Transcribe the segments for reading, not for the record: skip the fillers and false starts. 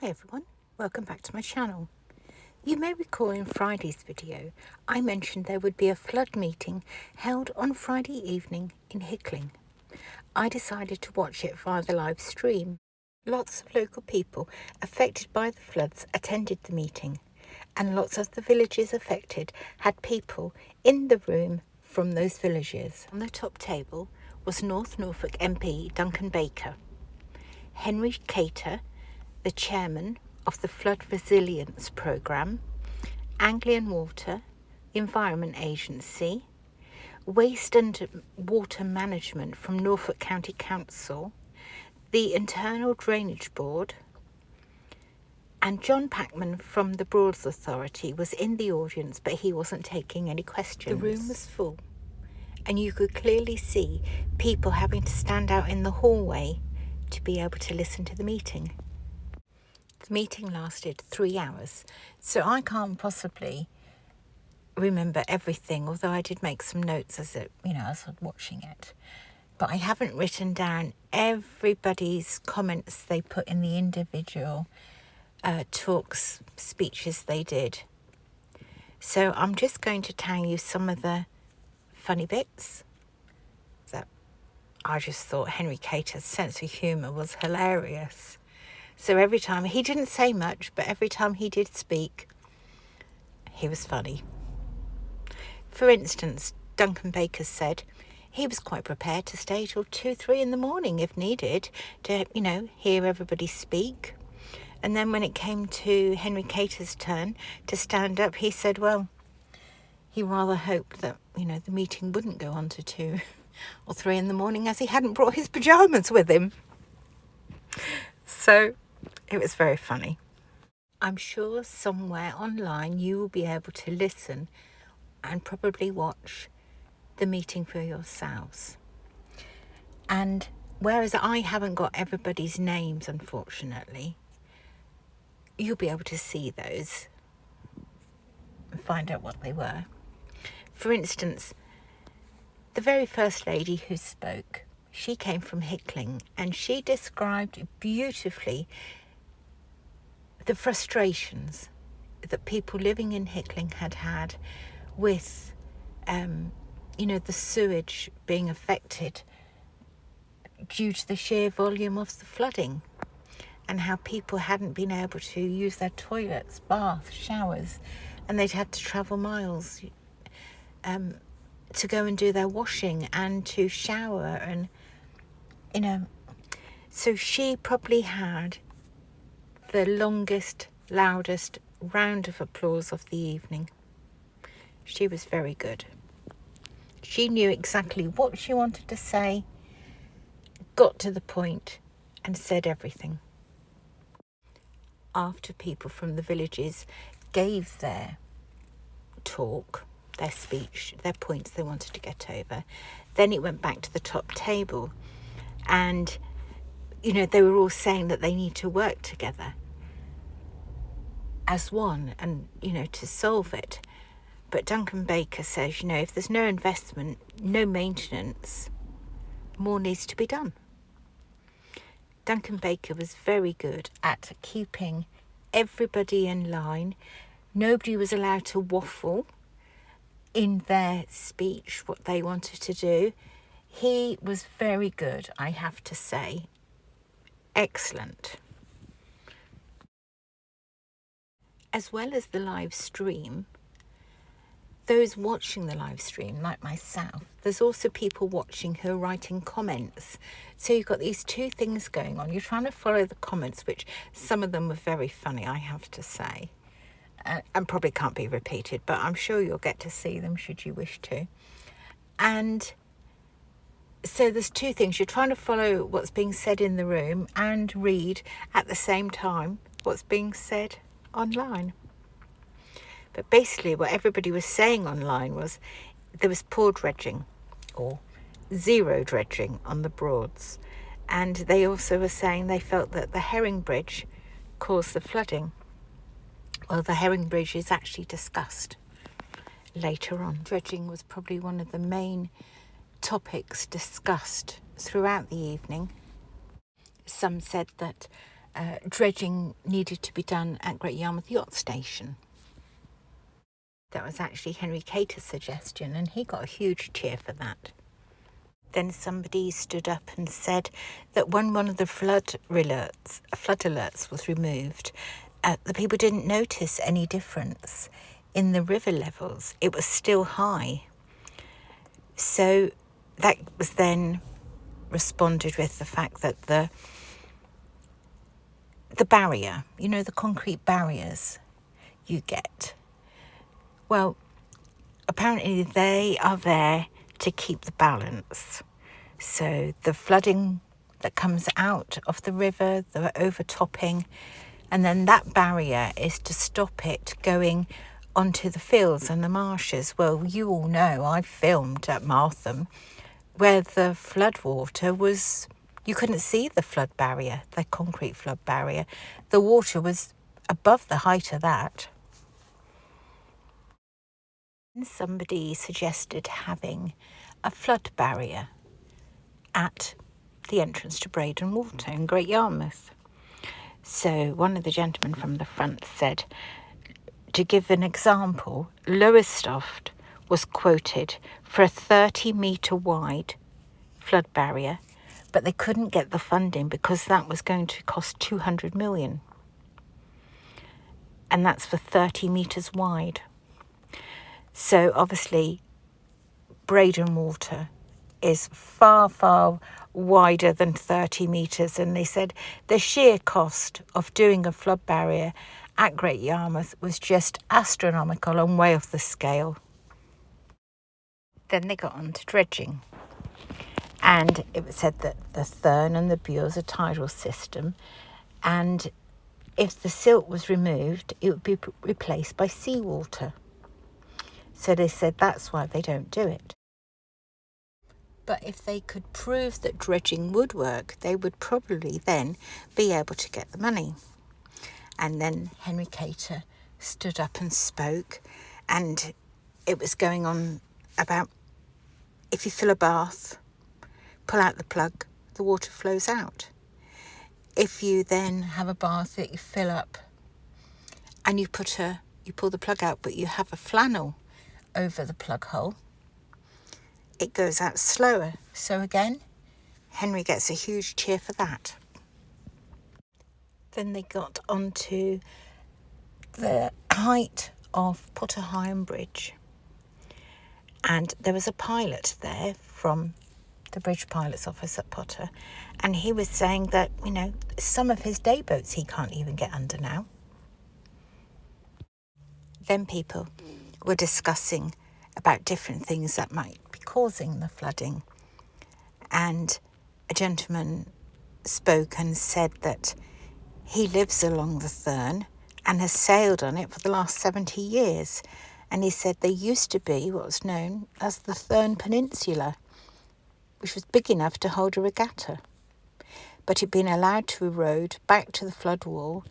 Hi everyone, welcome back to my channel. You may recall in Friday's video I mentioned there would be a flood meeting held on Friday evening in Hickling. I decided to watch it via the live stream. Lots of local people affected by the floods attended the meeting, and lots of the villages affected had people in the room from those villages. On the top table was North Norfolk MP Duncan Baker, Henry Cator, the chairman of the Flood Resilience Programme, Anglian Water, Environment Agency, Waste and Water Management from Norfolk County Council, the Internal Drainage Board, and John Packman from the Broads Authority was in the audience, but he wasn't taking any questions. The room was full, and you could clearly see people having to stand out in the hallway to be able to listen to the meeting. The meeting lasted 3 hours, so I can't possibly remember everything, although I did make some notes as I was watching it. But I haven't written down everybody's comments they put in the individual talks, speeches they did. So I'm just going to tell you some of the funny bits that I just thought Henry Cator's sense of humour was hilarious. So every time, he didn't say much, but every time he did speak, he was funny. For instance, Duncan Baker said he was quite prepared to stay till 2-3 in the morning if needed to, hear everybody speak. And then when it came to Henry Cator's turn to stand up, he said, well, he rather hoped that, the meeting wouldn't go on to 2 or 3 in the morning as he hadn't brought his pyjamas with him. So it was very funny. I'm sure somewhere online you will be able to listen and probably watch the meeting for yourselves. And whereas I haven't got everybody's names, unfortunately, you'll be able to see those and find out what they were. For instance, the very first lady who spoke, she came from Hickling, and she described beautifully the frustrations that people living in Hickling had with, the sewage being affected due to the sheer volume of the flooding, and how people hadn't been able to use their toilets, baths, showers, and they'd had to travel miles to go and do their washing and to shower, and so she probably had the longest, loudest round of applause of the evening. She was very good. She knew exactly what she wanted to say, got to the point, and said everything. After people from the villages gave their talk, their speech, their points they wanted to get over, then it went back to the top table, and they were all saying that they need to work together as one and, to solve it. But Duncan Baker says, if there's no investment, no maintenance, more needs to be done. Duncan Baker was very good at keeping everybody in line. Nobody was allowed to waffle in their speech what they wanted to do. He was very good, I have to say. Excellent. As well as the live stream, those watching the live stream, like myself, there's also people watching who are writing comments. So you've got these two things going on. You're trying to follow the comments, which some of them were very funny, I have to say, and probably can't be repeated, but I'm sure you'll get to see them should you wish to. And so there's two things. You're trying to follow what's being said in the room and read at the same time what's being said online. But basically what everybody was saying online was there was poor dredging or zero dredging on the Broads. And they also were saying they felt that the Herring Bridge caused the flooding. Well, the Herring Bridge is actually discussed later on. Dredging was probably one of the main topics discussed throughout the evening. Some said that dredging needed to be done at Great Yarmouth Yacht Station. That was actually Henry Cator's suggestion, and he got a huge cheer for that. Then somebody stood up and said that when one of the flood alerts was removed, the people didn't notice any difference in the river levels. It was still high. So that was then responded with the fact that the barrier, the concrete barriers you get, well, apparently they are there to keep the balance. So the flooding that comes out of the river, the overtopping, and then that barrier is to stop it going onto the fields and the marshes. Well, you all know I filmed at Maltham where the floodwater was, you couldn't see the flood barrier, the concrete flood barrier. The water was above the height of that. Somebody suggested having a flood barrier at the entrance to Breydon Water in Great Yarmouth. So one of the gentlemen from the front said, to give an example, Lowestoft was quoted for a 30-metre wide flood barrier, but they couldn't get the funding because that was going to cost 200 million. And that's for 30 metres wide. So obviously, Breydon Water is far, far wider than 30 metres. And they said the sheer cost of doing a flood barrier at Great Yarmouth was just astronomical and way off the scale. Then they got on to dredging. And it was said that the Thurne and the Buell is a tidal system. And if the silt was removed, it would be replaced by seawater. So they said that's why they don't do it. But if they could prove that dredging would work, they would probably then be able to get the money. And then Henry Cator stood up and spoke, and it was going on about if you fill a bath, pull out the plug, the water flows out. If you then have a bath that you fill up and you pull the plug out, but you have a flannel over the plug hole, it goes out slower. So again, Henry gets a huge cheer for that. Then they got onto the height of Heigham Bridge, and there was a pilot there from the bridge pilot's office at Potter, and he was saying that some of his day boats he can't even get under now. Then people were discussing about different things that might be causing the flooding, and a gentleman spoke and said that he lives along the Thurne and has sailed on it for the last 70 years, and he said there used to be what was known as the Thurne Peninsula, which was big enough to hold a regatta, but it had been allowed to erode back to the flood wall,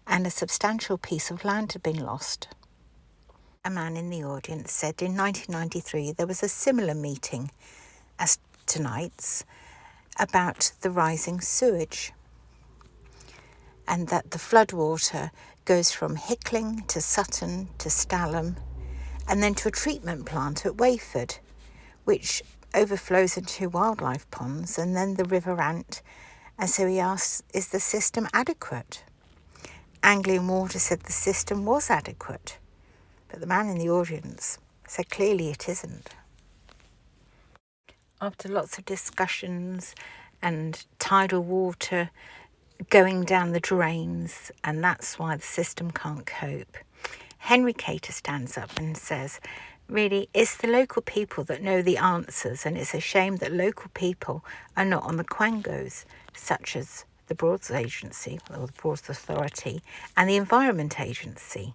and a substantial piece of land had been lost. A man in the audience said in 1993 there was a similar meeting as tonight's about the rising sewage, and that the floodwater goes from Hickling to Sutton to Stalham and then to a treatment plant at Wayford, which overflows into wildlife ponds and then the River Ant. And so he asked, is the system adequate? Anglian Water said the system was adequate, but the man in the audience said clearly it isn't. After lots of discussions and tidal water going down the drains, and that's why the system can't cope, Henry Cator stands up and says, really, it's the local people that know the answers, and it's a shame that local people are not on the quangos, such as the Broads Agency, or the Broads Authority, and the Environment Agency.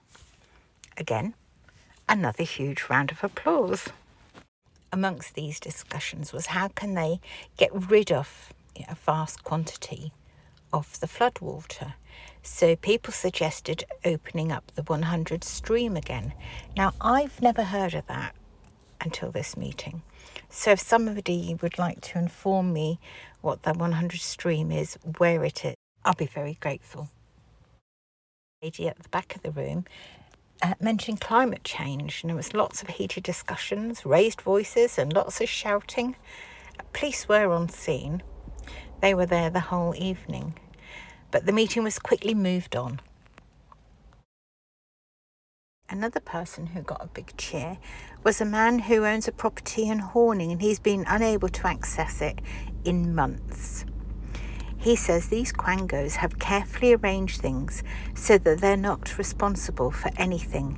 Again, another huge round of applause. Amongst these discussions was how can they get rid of a vast quantity of the floodwater. So people suggested opening up the 100 stream again. Now, I've never heard of that until this meeting. So if somebody would like to inform me what that 100 stream is, where it is, I'll be very grateful. Lady at the back of the room mentioning climate change, and there was lots of heated discussions, raised voices and lots of shouting. Police were on scene. They were there the whole evening, but the meeting was quickly moved on. Another person who got a big cheer was a man who owns a property in Horning, and he's been unable to access it in months. He says these Quangos have carefully arranged things so that they're not responsible for anything.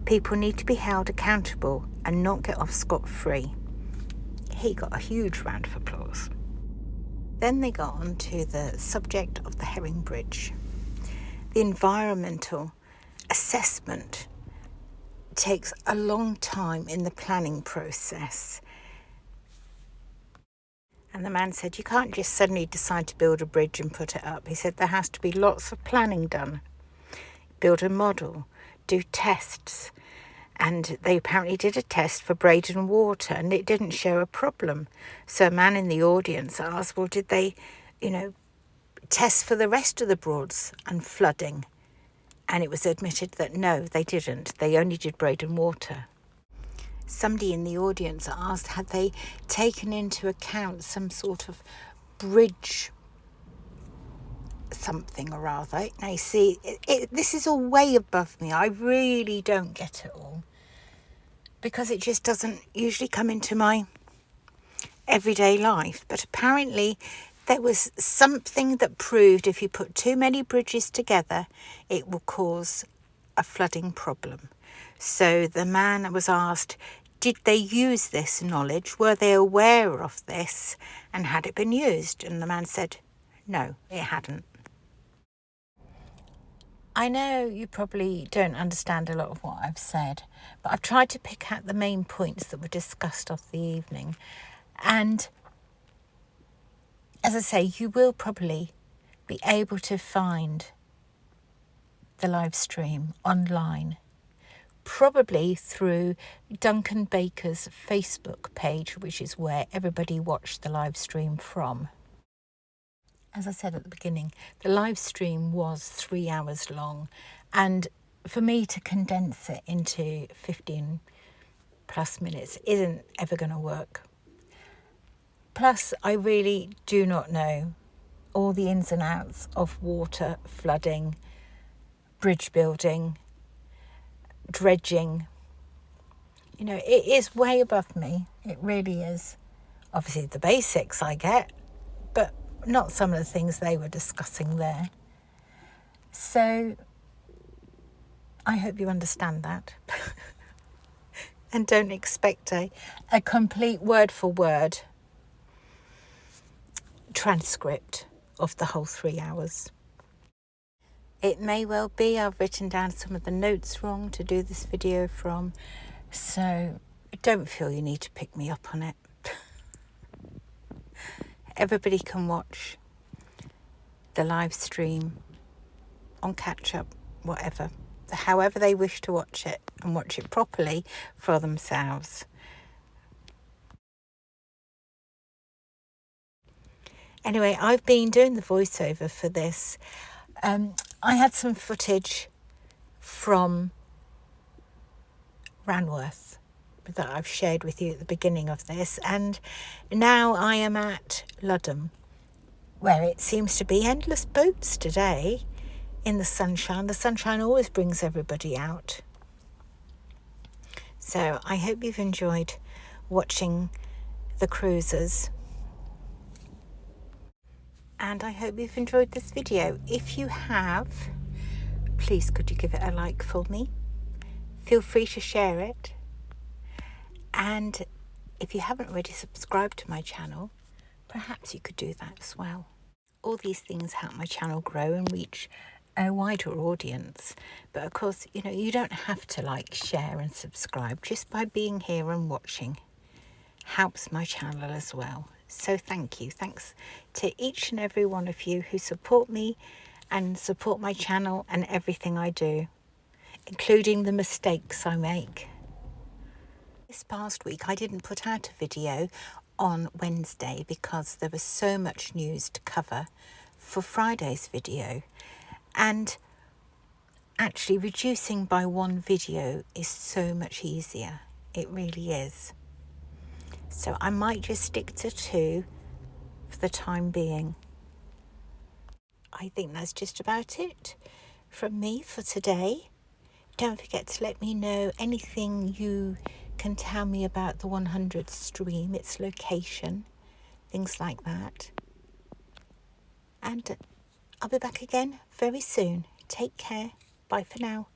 People need to be held accountable and not get off scot-free. He got a huge round of applause. Then they got on to the subject of the Herring Bridge. The environmental assessment takes a long time in the planning process. And the man said, you can't just suddenly decide to build a bridge and put it up. He said there has to be lots of planning done. Build a model, do tests. And they apparently did a test for Breydon water and it didn't show a problem. So a man in the audience asked, well, did they, test for the rest of the Broads and flooding? And it was admitted that no, they didn't. They only did Breydon water. Somebody in the audience asked, had they taken into account some sort of bridge something or other? Now, you see, this is all way above me. I really don't get it all, because it just doesn't usually come into my everyday life. But apparently there was something that proved if you put too many bridges together, it will cause a flooding problem. So the man was asked, did they use this knowledge? Were they aware of this? And had it been used? And the man said, no, it hadn't. I know you probably don't understand a lot of what I've said, but I've tried to pick out the main points that were discussed of the evening. And as I say, you will probably be able to find the live stream online, probably through Duncan Baker's Facebook page, which is where everybody watched the live stream from. As I said at the beginning, the live stream was 3 hours long, and for me to condense it into 15 plus minutes isn't ever going to work. Plus, I really do not know all the ins and outs of water, flooding, bridge building, dredging. It is way above me. It really is. Obviously, the basics I get, but not some of the things they were discussing there. So I hope you understand that. And don't expect a complete word for word transcript of the whole 3 hours. It may well be I've written down some of the notes wrong to do this video from, so don't feel you need to pick me up on it. Everybody can watch the live stream on catch up, whatever, however they wish to watch it, and watch it properly for themselves. Anyway, I've been doing the voiceover for this. I had some footage from Ranworth that I've shared with you at the beginning of this, and now I am at Ludham, where it seems to be endless boats today in the sunshine. The sunshine always brings everybody out. So I hope you've enjoyed watching the cruisers, and I hope you've enjoyed this video. If you have, please could you give it a like for me? Feel free to share it. And if you haven't already subscribed to my channel, perhaps you could do that as well. All these things help my channel grow and reach a wider audience. But of course, you don't have to like, share and subscribe. Just by being here and watching helps my channel as well. So thank you. Thanks to each and every one of you who support me and support my channel and everything I do, including the mistakes I make. This past week I didn't put out a video on Wednesday because there was so much news to cover for Friday's video, and actually reducing by one video is so much easier. It really is. So I might just stick to 2 for the time being. I think that's just about it from me for today. Don't forget to let me know anything you can tell me about the 100 stream, its location, things like that. And I'll be back again very soon. Take care. Bye for now.